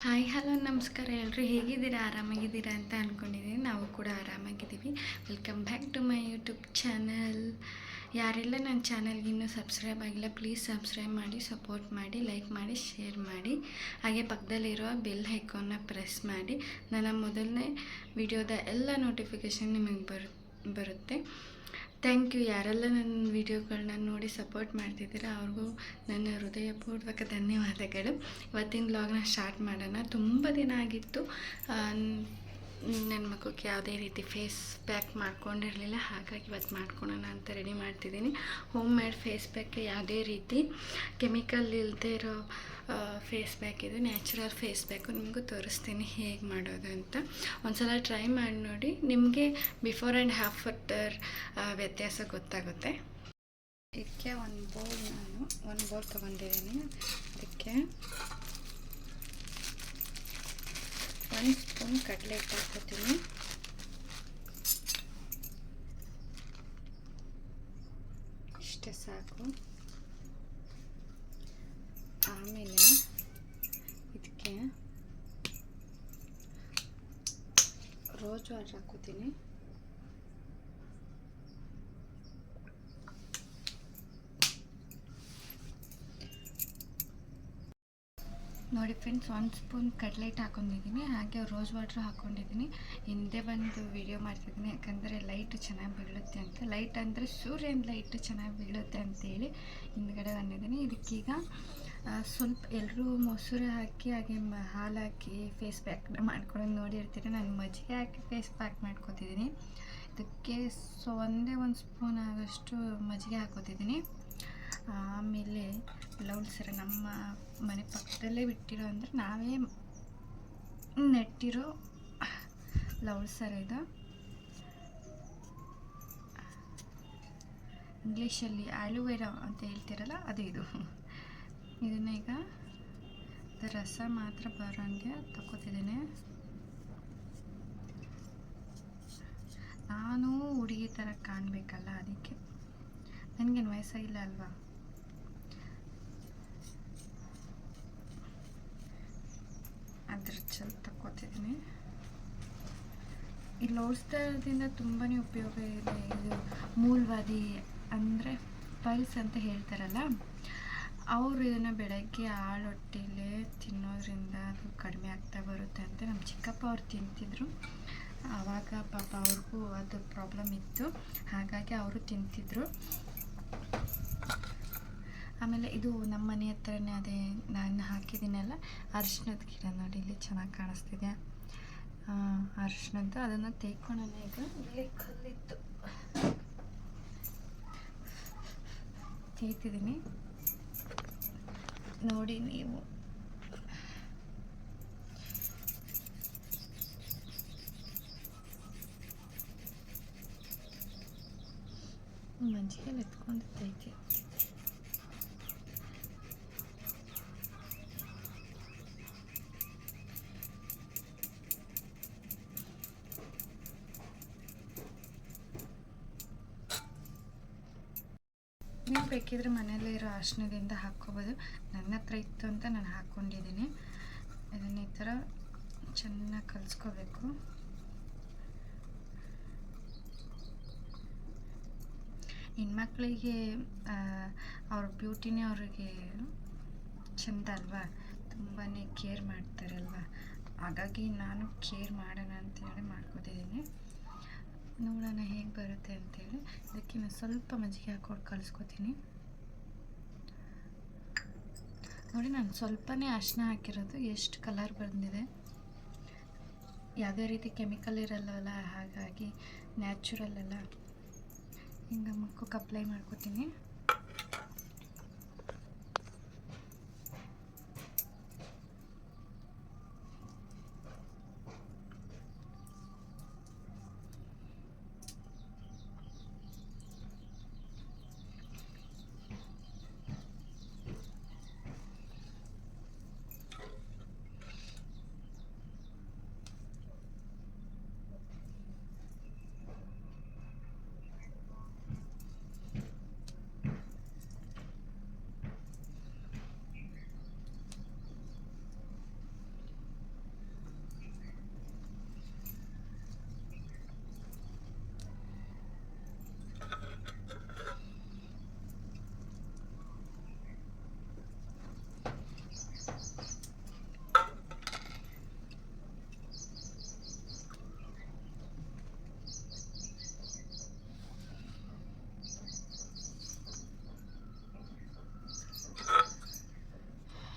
Hi hello ನಮಸ್ಕಾರ ಎಲ್ಲರೂ ಹೇಗಿದ್ದೀರಾ ಆರಾಮಾಗಿದ್ದೀರಾ ಅಂತ ಅಂದ್ಕೊಂಡಿದ್ದೀನಿ. ನಾವು ಕೂಡ ಆರಾಮಾಗಿದ್ದೀವಿ. Welcome back to my YouTube channel. ಯಾರೆಲ್ಲ ನನ್ನ ಚಾನಲ್ಗೆ ಇನ್ನೂ ಸಬ್ಸ್ಕ್ರೈಬ್ ಆಗಿಲ್ಲ ಪ್ಲೀಸ್ ಸಬ್ಸ್ಕ್ರೈಬ್ ಮಾಡಿ, ಸಪೋರ್ಟ್ ಮಾಡಿ, ಲೈಕ್ ಮಾಡಿ, ಶೇರ್ ಮಾಡಿ. ಹಾಗೆ ಪಕ್ಕದಲ್ಲಿರುವ ಬೆಲ್ ಐಕಾನ್ನ ಪ್ರೆಸ್ ಮಾಡಿ. ನನ್ನ ಮೊದಲನೇ ವಿಡಿಯೋದ ಎಲ್ಲ ನೋಟಿಫಿಕೇಷನ್ ನಿಮಗೆ ಬರುತ್ತೆ. Thank you. ಯಾರೆಲ್ಲ ನನ್ನ ವೀಡಿಯೋಗಳನ್ನ ನೋಡಿ ಸಪೋರ್ಟ್ ಮಾಡ್ತಿದ್ದೀರಾ ಅವ್ರಿಗೂ ನನ್ನ ಹೃದಯಪೂರ್ವಕ ಧನ್ಯವಾದಗಳು. ಇವತ್ತಿನ ವ್ಲಾಗ್ನ ಸ್ಟಾರ್ಟ್ ಮಾಡೋಣ. ತುಂಬ ದಿನ ಆಗಿತ್ತು ನನ್ನ ಮಗುಗೆ ಯಾವುದೇ ರೀತಿ ಫೇಸ್ ಪ್ಯಾಕ್ ಮಾಡ್ಕೊಂಡಿರಲಿಲ್ಲ, ಹಾಗಾಗಿ ಇವತ್ತು ಮಾಡ್ಕೊಳೋಣ ಅಂತ ರೆಡಿ ಮಾಡ್ತಿದ್ದೀನಿ. ಹೋಮ್ ಮೇಡ್ ಫೇಸ್ ಪ್ಯಾಕ್, ಯಾವುದೇ ರೀತಿ ಕೆಮಿಕಲ್ ಇಲ್ಲದೆ ಇರೋ ಫೇಸ್ ಪ್ಯಾಕ್ ಇದು. ನ್ಯಾಚುರಲ್ ಫೇಸ್ ಪ್ಯಾಕು ನಿಮಗೂ ತೋರಿಸ್ತೀನಿ ಹೇಗೆ ಮಾಡೋದು ಅಂತ. ಒಂದ್ಸಲ ಟ್ರೈ ಮಾಡಿ ನೋಡಿ, ನಿಮಗೆ ಬಿಫೋರ್ ಆ್ಯಂಡ್ ಆಫ್ಟರ್ ವ್ಯತ್ಯಾಸ ಗೊತ್ತಾಗುತ್ತೆ. ಇದಕ್ಕೆ ಒಂದು ಬೌಲ್ ತೊಗೊಂಡಿದ್ದೀನಿ. ಅದಕ್ಕೆ 1 ಸ್ಪೂನ್ ಕಡಲೆ ಹಿಟ್ಟು ಹಾಕ್ಕೊತೀನಿ. ಇಷ್ಟೇ ಸಾಕು. ಆಮೇಲೆ ಇದಕ್ಕೆ ರೋಸ್ ವಾಟರ್ ಹಾಕ್ಕೋತೀನಿ. ನೋಡಿ ಫ್ರೆಂಡ್ಸ್, 1 ಸ್ಪೂನ್ ಕಡಲೆ ಹಿಟ್ಟು ಹಾಕ್ಕೊಂಡಿದ್ದೀನಿ, ಹಾಗೆ ರೋಸ್ ವಾಟ್ರ್ ಹಾಕ್ಕೊಂಡಿದ್ದೀನಿ. ಹಿಂದೆ ಬಂದು ವಿಡಿಯೋ ಮಾಡ್ತಿದ್ದೀನಿ, ಯಾಕಂದರೆ ಲೈಟು ಚೆನ್ನಾಗಿ ಬೀಳುತ್ತೆ ಅಂತ. ಲೈಟ್ ಅಂದರೆ ಸೂರ್ಯನ ಲೈಟು ಚೆನ್ನಾಗಿ ಬೀಳುತ್ತೆ ಅಂತೇಳಿ ಹಿಂದ್ಗಡೆ ಬಂದಿದ್ದೀನಿ. ಇದಕ್ಕೀಗ ಸ್ವಲ್ಪ ಎಲ್ಲರೂ ಮೊಸರು ಹಾಕಿ ಹಾಗೆ ಹಾಲು ಹಾಕಿ ಫೇಸ್ ಪ್ಯಾಕ್ನ ಮಾಡ್ಕೊಳ್ಳೋದು ನೋಡಿರ್ತೀರಿ. ನಾನು ಮಜ್ಜಿಗೆ ಹಾಕಿ ಫೇಸ್ ಪ್ಯಾಕ್ ಮಾಡ್ಕೊತಿದ್ದೀನಿ. ಇದಕ್ಕೆ ಒಂದೇ 1 ಸ್ಪೂನ್ ಆಗೋಷ್ಟು ಮಜ್ಜಿಗೆ ಹಾಕೋತಿದ್ದೀನಿ. ಆಮೇಲೆ ಲೌಲ್ಸರ ನಮ್ಮ ಮನೆ ಪಕ್ಕದಲ್ಲೇ ಬಿಟ್ಟಿರೋ ಅಂದರೆ ನಾವೇ ನೆಟ್ಟಿರೋ ಲೌಲ್ಸರ ಇದು. ಇಂಗ್ಲೀಷಲ್ಲಿ ಆಲೋವೆರಾ ಅಂತ ಹೇಳ್ತಿರಲ್ಲ, ಅದು ಇದು. ಇದನ್ನ ಈಗ ರಸ ಮಾತ್ರ ಬರೋಂಗೆ ತಗೋತಿದ್ದೀನಿ. ನಾನು ಹುಡುಗಿ ಥರ ಕಾಣಬೇಕಲ್ಲ, ಅದಕ್ಕೆ. ನನಗೇನು ವಯಸ್ಸಾಗಿಲ್ಲ ಅಲ್ವಾ. ಅದ್ರ ಚಲ್ ತಗೋತಿದ್ದೀನಿ. ಈ ಲೋಡ್ಸ್ದಿಂದ ತುಂಬಾ ಉಪಯೋಗ ಇದೆ. ಇದು ಮೂಲವಾದಿ ಅಂದರೆ ಪಲ್ಸ್ ಅಂತ ಹೇಳ್ತಾರಲ್ಲ, ಅವರು ಇದನ್ನು ಬೆಳಗ್ಗೆ ಹಾಳು ಹೊಟ್ಟೆಲೇ ತಿನ್ನೋದ್ರಿಂದ ಅದು ಕಡಿಮೆ ಆಗ್ತಾ ಬರುತ್ತೆ ಅಂತ ನಮ್ಮ ಚಿಕ್ಕಪ್ಪ ಅವ್ರು ತಿಂತಿದ್ರು. ಆವಾಗ ಪಾಪ ಅವ್ರಿಗೂ ಅದು ಪ್ರಾಬ್ಲಮ್ ಇತ್ತು, ಹಾಗಾಗಿ ಅವರು ತಿಂತಿದ್ರು. ಆಮೇಲೆ ಇದು ನಮ್ಮ ಮನೆ ಹತ್ರನೇ ಅದೇ ನಾನು ಹಾಕಿದ್ದೀನಲ್ಲ ಅರಿಶಿಣದ ಗಿಡ, ನೋಡಿ ಇಲ್ಲಿ ಚೆನ್ನಾಗಿ ಕಾಣಿಸ್ತಿದೆ ಅರಿಶಿಣದ್ದು. ಅದನ್ನು ತೆಕ್ಕೊಳ್ಳೋಣ. ಈಗ ಇಲ್ಲಿ ಕಲ್ಲಿತ್ತು ತೆಗಿತಿದ್ದೀನಿ, ನೋಡಿ ನೀವು. ಮಜ್ಜಿಗೆ ಎತ್ಕೊಂಡು ತೆಗಿ. ನೀವು ಬೇಕಿದ್ರೆ ಮನೆಯಲ್ಲೇ ಇರೋ ಅರಿಶಿಣದಿಂದ ಹಾಕ್ಕೋಬೋದು. ನನ್ನ ಹತ್ರ ಇತ್ತು ಅಂತ ನಾನು ಹಾಕ್ಕೊಂಡಿದ್ದೀನಿ. ಇದನ್ನು ಈ ಥರ ಚೆನ್ನಾಗಿ ಕಲಿಸ್ಕೋಬೇಕು. ಹೆಣ್ಮಕ್ಳಿಗೆ ಅವ್ರ ಬ್ಯೂಟಿನೇ ಅವ್ರಿಗೆ ಚೆಂದ ಅಲ್ವಾ, ತುಂಬಾ ಕೇರ್ ಮಾಡ್ತಾರಲ್ವ, ಹಾಗಾಗಿ ನಾನು ಕೇರ್ ಮಾಡೋಣ ಅಂತೇಳಿ ಮಾಡ್ಕೊತಿದ್ದೀನಿ. ನೋಡೋಣ ಹೇಗೆ ಬರುತ್ತೆ ಅಂತೇಳಿ. ಇದಕ್ಕೆ ನಾನು ಸ್ವಲ್ಪ ಮಜ್ಜಿಗೆ ಹಾಕ್ಕೊಂಡು ಕಲಿಸ್ಕೊತೀನಿ. ನೋಡಿ, ನಾನು ಸ್ವಲ್ಪನೇ ಅರಿಶಿನ ಹಾಕಿರೋದು, ಎಷ್ಟು ಕಲರ್ ಬಂದಿದೆ. ಯಾವುದೇ ರೀತಿ ಕೆಮಿಕಲ್ ಇರಲ್ಲವಲ್ಲ, ಹಾಗಾಗಿ ನ್ಯಾಚುರಲ್ ಅಲ್ಲ. ಹಿಂಗೆ ಮುಖಕ್ಕೆ ಅಪ್ಲೈ ಮಾಡ್ಕೊತೀನಿ.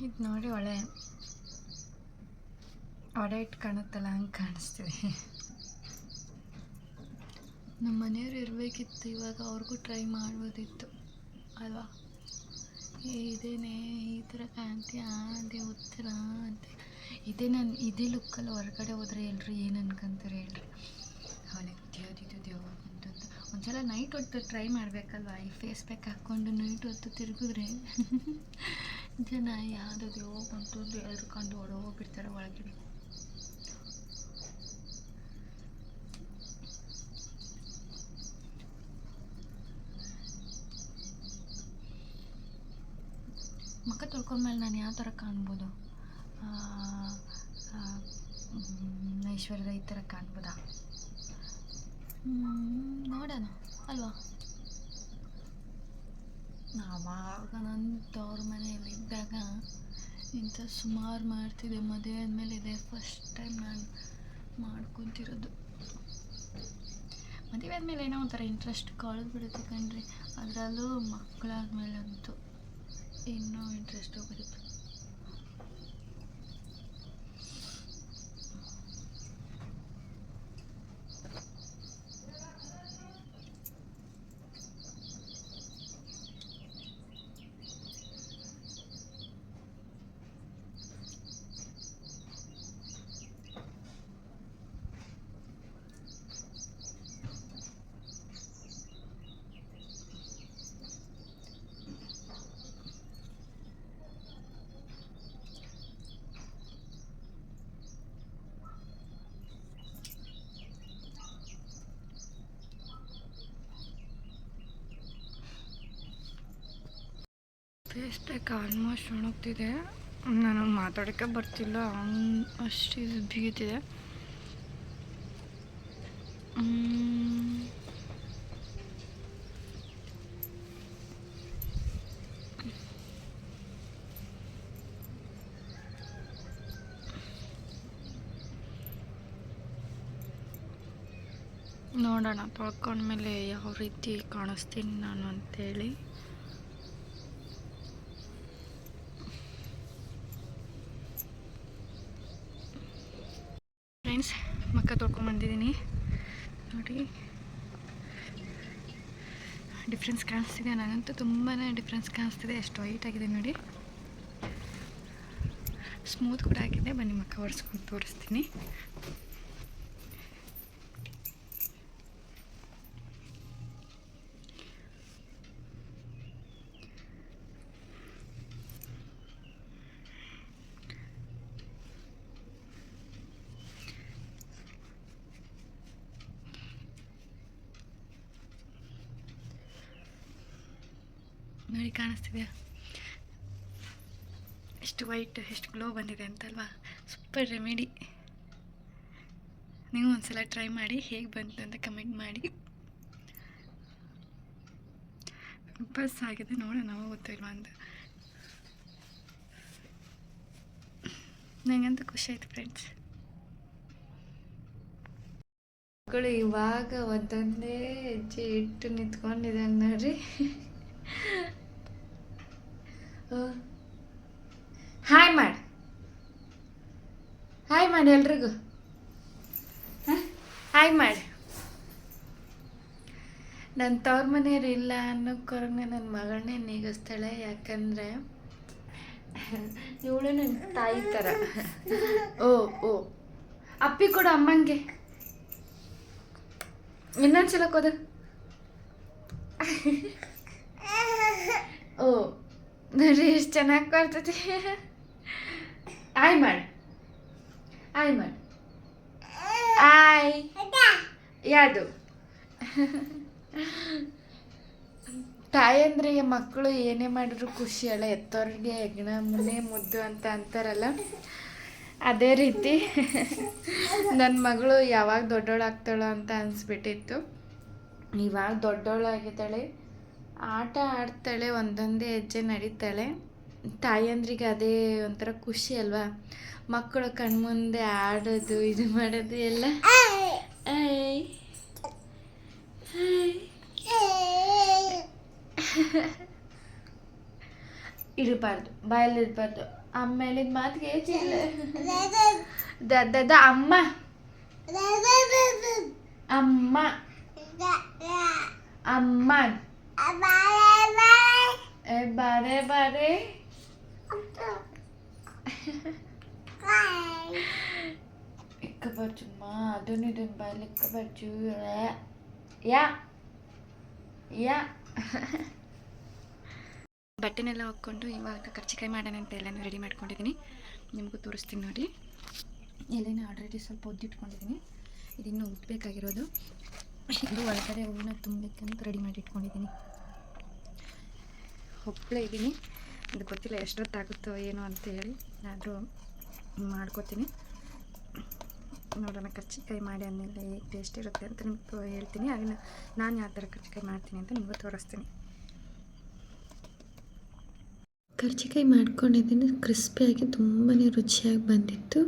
ಇದು ನೋಡಿ ಒಳ್ಳೆ ಇಟ್ಟು ಕಾಣುತ್ತಲ್ಲ ಹಂಗೆ ಕಾಣಿಸ್ತಿದೆ. ನಮ್ಮ ಮನೆಯವ್ರು ಇರಬೇಕಿತ್ತು, ಇವಾಗ ಅವ್ರಿಗೂ ಟ್ರೈ ಮಾಡ್ಬೋದಿತ್ತು ಅಲ್ವಾ. ಇದೇನೇ ಈ ಥರ ಕಾಣ್ತೀಯ ಅದೇ ಓದ್ತೀರ ಅಂತ. ಇದೇ ಲುಕ್ಕಲ್ಲಿ ಹೊರಗಡೆ ಹೋದರೆ ಎಲ್ಲರೂ ಏನು ಅನ್ಕೊಂತಾರೆ ಹೇಳ್ರಿ. ಅವಳೆ ದೇವ್ದಿದ್ದು ದೇವ್ ಅಂತಂತ ಒಂದ್ಸಲ ನೈಟ್ ಹೊತ್ತು ಟ್ರೈ ಮಾಡಬೇಕಲ್ವ. ಈ ಫೇಸ್ ಪ್ಯಾಕ್ ಹಾಕ್ಕೊಂಡು ನೈಟ್ ಹೊತ್ತು ತಿರುಗಿದ್ರೆ ಜನ ಯಾವುದು ದೇವ್ ಅಂತಂದು ಎಳ್ಕೊಂಡು ಓಡೋಗ್ಬಿಡ್ತಾರೆ ಒಳಗಡೆ. ಮುಖ ತೊಳ್ಕೊಂಡ್ಮೇಲೆ ನಾನು ಯಾವ ಥರ ಕಾಣ್ಬೋದು? ಐಶ್ವರ್ಯ ಈ ಥರ ಕಾಣ್ಬೋದಾ? ನೋಡೋಣ ಅಲ್ವಾ. ಆವಾಗ ನನ್ನ ತವ್ರ ಮನೆಯಲ್ಲಿದ್ದಾಗ ಇಂಥ ಸುಮಾರು ಮಾಡ್ತಿದ್ದೆ. ಮದುವೆ ಆದಮೇಲೆ ಇದೆ ಫಸ್ಟ್ ಟೈಮ್ ನಾನು ಮಾಡ್ಕೊತಿರೋದು. ಮದುವೆ ಆದಮೇಲೆ ಏನೋ ಒಂಥರ ಇಂಟ್ರೆಸ್ಟ್ ಕಳೆದ್ಬಿಡುತ್ತೆ ಕಣ್ರಿ. ಅದರಲ್ಲೂ ಮಕ್ಕಳಾದ್ಮೇಲೆ ಅಂತೂ ಇನ್ನೂ ಇಂಟ್ರೆಸ್ಟ್ ಹೋಗ್ಬಿಡುತ್ತೆ. ಫೇಸ್ ಪ್ಯಾಕ್ ಆಲ್ಮೋಸ್ಟ್ ಒಣಗ್ತಿದೆ. ನನಗೆ ಮಾತಾಡೋಕ್ಕೆ ಬರ್ತಿಲ್ಲ, ಅಷ್ಟು ಇದು ಬಿಗುತ್ತಿದೆ. ನೋಡೋಣ ತೊಳ್ಕೊಂಡ್ಮೇಲೆ ಯಾವ ರೀತಿ ಕಾಣಿಸ್ತೀನಿ ನಾನು ಅಂತೇಳಿ. ಫ್ರೆಂಡ್ಸ್, ಮಕ್ಕ ತೊಳ್ಕೊಂಬಂದಿದ್ದೀನಿ ನೋಡಿ. ಡಿಫ್ರೆನ್ಸ್ ಕಾಣಿಸ್ತಿದೆ, ನನಗಂತೂ ತುಂಬಾ ಡಿಫ್ರೆನ್ಸ್ ಕಾಣಿಸ್ತಿದೆ. ಎಷ್ಟು ವೈಟ್ ಆಗಿದೆ ನೋಡಿ, ಸ್ಮೂತ್ ಕೂಡ ಆಗಿದೆ. ಬನ್ನಿ ಮಕ್ಕ ಒರೆಸ್ಕೊಂಡು ತೋರಿಸ್ತೀನಿ. ನೋಡಿ ಕಾಣಿಸ್ತಿದೆಯಾ ಎಷ್ಟು ವೈಟ್, ಎಷ್ಟು ಗ್ಲೋ ಬಂದಿದೆ ಅಂತಲ್ವಾ. Super remedy. ನೀವು ಒಂದ್ಸಲ ಟ್ರೈ ಮಾಡಿ, ಹೇಗೆ ಬಂತು ಅಂತ ಕಮೆಂಟ್ ಮಾಡಿ. ಪಿಂಪಲ್ಸ್ ಆಗಿದೆ, ನೋಡೋಣ ನಾವು ಗೊತ್ತಿಲ್ವಾ ಅಂತ. ನನಗಂತೂ ಖುಷಿ ಆಯ್ತು ಫ್ರೆಂಡ್ಸ್. ಮಕ್ಕಳು ಇವಾಗ ಒಂದೊಂದೇ ಹೆಜ್ಜೆ ಇಟ್ಟು ನಿಂತ್ಕೊಂಡಿದೆ ನೋಡ್ರಿ. ಹಾಯ್ ಮಾಡಿ, ಹಾಯ್ ಮಾಡಿ ಎಲ್ರಿಗೂ, ಹಾಯ್ ಮಾಡಿ. ನನ್ನ ತವ್ರ ಮನೆಯವ್ರು ಇಲ್ಲ ಅನ್ನೋಕ್ಕೊರಗೆ ನನ್ನ ಮಗಳನ್ನೇ ನೀಗಿಸ್ತಾಳೆ. ಯಾಕಂದರೆ ಇವಳು ನನ್ನ ತಾಯಿ ಥರ. ಓ ಅಪ್ಪಿ ಕೊಡು ಅಮ್ಮಂಗೆ. ಇನ್ನೊಂದ್ಸಲ ಕೊಡು. ಓ ನೋಡ್ರಿ ಎಷ್ಟು ಚೆನ್ನಾಗಿ ಬರ್ತದೆ. ಆಯ್ ಮಾಡಿ, ಆಯ್ ಮಾಡಿ, ಆಯ್. ಯಾವುದು ತಾಯಂದ್ರಿಗೆ ಮಕ್ಕಳು ಏನೇ ಮಾಡಿದ್ರು ಖುಷಿ ಅಲ್ಲ. ಎತ್ತವ್ರಿಗೆ ಹೆಗ್ಣ ಮುನ್ನೆ ಮುದ್ದು ಅಂತ ಅಂತಾರಲ್ಲ, ಅದೇ ರೀತಿ ನನ್ನ ಮಗಳು ಯಾವಾಗ ದೊಡ್ಡವಳಾಗ್ತಾಳೋ ಅಂತ ಅನಿಸ್ಬಿಟ್ಟಿತ್ತು. ಇವಾಗ ದೊಡ್ಡವಳಾಗಿದ್ದಾಳೆ, ಆಟ ಆಡ್ತಾಳೆ, ಒಂದೊಂದೇ ಹೆಜ್ಜೆ ನಡೀತಾಳೆ. ತಾಯಂದ್ರಿಗೆ ಅದೇ ಒಂಥರ ಖುಷಿ ಅಲ್ವಾ, ಮಕ್ಕಳು ಕಣ್ಮುಂದೆ ಆಡೋದು ಇದು ಮಾಡೋದು ಎಲ್ಲ. ಇಡಬಾರ್ದು, ಬಾಯಲ್ಲಿ ಇರಬಾರ್ದು. ಆಮೇಲೆ ಮಾತಿಗೆ ಏಜಿಲ್ಲ. ಅಮ್ಮ ಅಮ್ಮ ಅಮ್ಮ ಬಾರೆ ಬಾರೆ ಇಕ್ಕಬಾರ್ಜುಮ್ಮ, ಅದನ್ನು ಇದನ್ನು ಬಾಯಲ್ಲಿ ಇಕ್ಕಬಾರ್ಜು. ಯಾ ಯಾ ಬಟ್ಟೆನೆಲ್ಲ ಹಾಕ್ಕೊಂಡು ಇವಾಗ ಕರ್ಚಿಕಾಯಿ ಮಾಡೋಣ ಅಂತ ಎಲ್ಲನೂ ರೆಡಿ ಮಾಡ್ಕೊಂಡಿದ್ದೀನಿ. ನಿಮಗೂ ತೋರಿಸ್ತೀನಿ ನೋಡಿ. ಎಲೆನ ಆಲ್ರೆಡಿ ಸ್ವಲ್ಪ ಒದ್ದಿಟ್ಕೊಂಡಿದ್ದೀನಿ. ಇದಿನ್ನೂ ಉದ್ಬೇಕಾಗಿರೋದು. ಇದು ಒಳಗಡೆ ಹೂವನ್ನ ತುಂಬಬೇಕಂತ ರೆಡಿ ಮಾಡಿ ಇಟ್ಕೊಂಡಿದ್ದೀನಿ. ಒಪ್ಪಲೇ ಇದ್ದೀನಿ. ಅದು ಗೊತ್ತಿಲ್ಲ ಎಷ್ಟೊತ್ತಾಗುತ್ತೋ ಏನೋ ಅಂತ ಹೇಳಿ, ಆದರೂ ಮಾಡ್ಕೋತೀನಿ. ನೋಡೋಣ ಕರ್ಚಿಕಾಯಿ ಮಾಡಿ ಆದಮೇಲೆ ಹೇಗೆ ಟೇಸ್ಟ್ ಇರುತ್ತೆ ಅಂತ ನಿಮ್ಗೆ ಹೇಳ್ತೀನಿ. ಅದನ್ನು ನಾನು ಯಾವ ಥರ ಕರ್ಚಿಕಾಯಿ ಮಾಡ್ತೀನಿ ಅಂತ ನಿಮಗೂ ತೋರಿಸ್ತೀನಿ. ಕರ್ಚಿಕಾಯಿ ಮಾಡ್ಕೊಂಡಿದ್ದೀನಿ. ಕ್ರಿಸ್ಪಿಯಾಗಿ ತುಂಬಾ ರುಚಿಯಾಗಿ ಬಂದಿತ್ತು.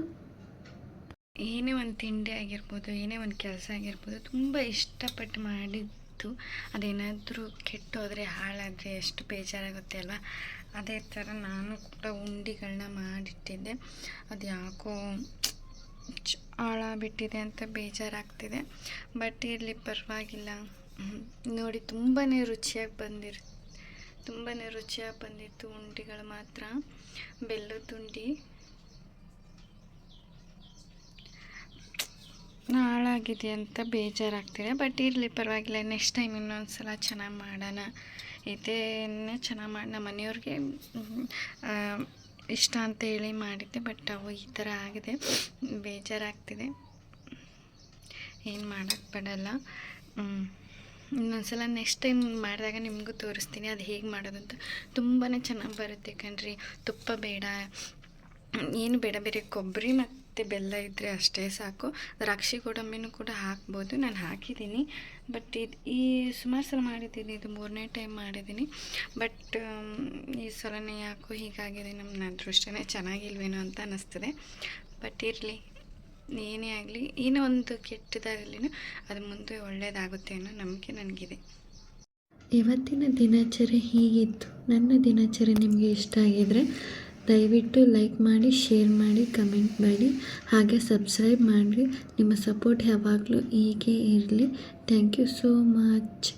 ಏನೇ ಒಂದು ತಿಂಡಿ ಆಗಿರ್ಬೋದು, ಏನೇ ಒಂದು ಕೆಲಸ ಆಗಿರ್ಬೋದು, ತುಂಬ ಇಷ್ಟಪಟ್ಟು ಮಾಡಿದ್ದು ಅದೇನಾದರೂ ಕೆಟ್ಟೋದರೆ ಹಾಳಾದರೆ ಎಷ್ಟು ಬೇಜಾರಾಗುತ್ತೆ ಅಲ್ವಾ. ಅದೇ ಥರ ನಾನು ಕೂಡ ಉಂಡಿಗಳನ್ನ ಮಾಡಿಟ್ಟಿದ್ದೆ. ಅದು ಯಾಕೋ ಹಾಳಾಗ್ಬಿಟ್ಟಿದೆ ಅಂತ ಬೇಜಾರಾಗ್ತಿದೆ. ಬಟ್ ಇರಲಿ, ಪರವಾಗಿಲ್ಲ. ನೋಡಿ ತುಂಬಾ ರುಚಿಯಾಗಿ ಬಂದಿತ್ತು ಉಂಡಿಗಳು ಮಾತ್ರ. ಬೆಲ್ಲದ ಉಂಡಿ ಹಾಳಾಗಿದೆ ಅಂತ ಬೇಜಾರಾಗ್ತಿದೆ. ಬಟ್ ಇರಲಿ, ಪರವಾಗಿಲ್ಲ. ನೆಕ್ಸ್ಟ್ ಟೈಮ್ ಇನ್ನೊಂದು ಸಲ ಚೆನ್ನಾಗಿ ಮಾಡೋಣ. ಇದೇನೇ ಚೆನ್ನಾಗಿ ಮಾಡಿ ನಮ್ಮ ಮನೆಯವ್ರಿಗೆ ಇಷ್ಟ ಅಂತ ಹೇಳಿ ಮಾಡಿದ್ದೆ. ಬಟ್ ಅವು ಈ ಥರ ಆಗಿದೆ, ಬೇಜಾರಾಗ್ತಿದೆ. ಏನು ಮಾಡೋಕ್ಕೆ ಬಿಡಲ್ಲ. ಇನ್ನೊಂದು ಸಲ ನೆಕ್ಸ್ಟ್ ಟೈಮ್ ಮಾಡಿದಾಗ ನಿಮಗೂ ತೋರಿಸ್ತೀನಿ ಅದು ಹೇಗೆ ಮಾಡೋದು ಅಂತ. ತುಂಬಾ ಚೆನ್ನಾಗಿ ಬರುತ್ತೆ ಕಣ್ರಿ. ತುಪ್ಪ ಬೇಡ, ಏನು ಬೇಡ, ಬೇರೆ ಕೊಬ್ಬರಿ ಮತ್ತು ಬೆಲ್ಲ ಇದ್ದರೆ ಅಷ್ಟೇ ಸಾಕು. ದ್ರಾಕ್ಷಿ ಗೋಡಂಬಿನೂ ಕೂಡ ಹಾಕ್ಬೋದು. ನಾನು ಹಾಕಿದ್ದೀನಿ. ಬಟ್ ಈ ಸುಮಾರು ಸಲ ಮಾಡಿದ್ದೀನಿ. ಇದು 3ನೇ ಟೈಮ್ ಮಾಡಿದ್ದೀನಿ. ಬಟ್ ಈ ಸಲನೇ ಯಾಕೋ ಹೀಗಾಗಿದೆ. ನಮ್ಮ ಅದೃಷ್ಟನೇ ಚೆನ್ನಾಗಿಲ್ವೇನೋ ಅಂತ ಅನ್ನಿಸ್ತದೆ. ಬಟ್ ಇರಲಿ, ಏನೇ ಆಗಲಿ, ಏನೋ ಒಂದು ಕೆಟ್ಟದಾಗಲಿನೂ ಅದು ಮುಂದೆ ಒಳ್ಳೆಯದಾಗುತ್ತೆ ಅನ್ನೋ ನಂಬಿಕೆ ನನಗಿದೆ. ಇವತ್ತಿನ ದಿನಚರಿ ಹೀಗಿತ್ತು. ನನ್ನ ದಿನಚರಿ ನಿಮಗೆ ಇಷ್ಟ ಆಗಿದರೆ ದಯವಿಟ್ಟು ಲೈಕ್ ಮಾಡಿ, ಶೇರ್ ಮಾಡಿ, ಕಮೆಂಟ್ ಮಾಡಿ, ಹಾಗೆ ಸಬ್ಸ್ಕ್ರೈಬ್ ಮಾಡಿ. ನಿಮ್ಮ ಸಪೋರ್ಟ್ ಯಾವಾಗಲೂ ಹೀಗೆ ಇರಲಿ. Thank you so much.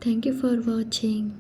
Thank you for watching.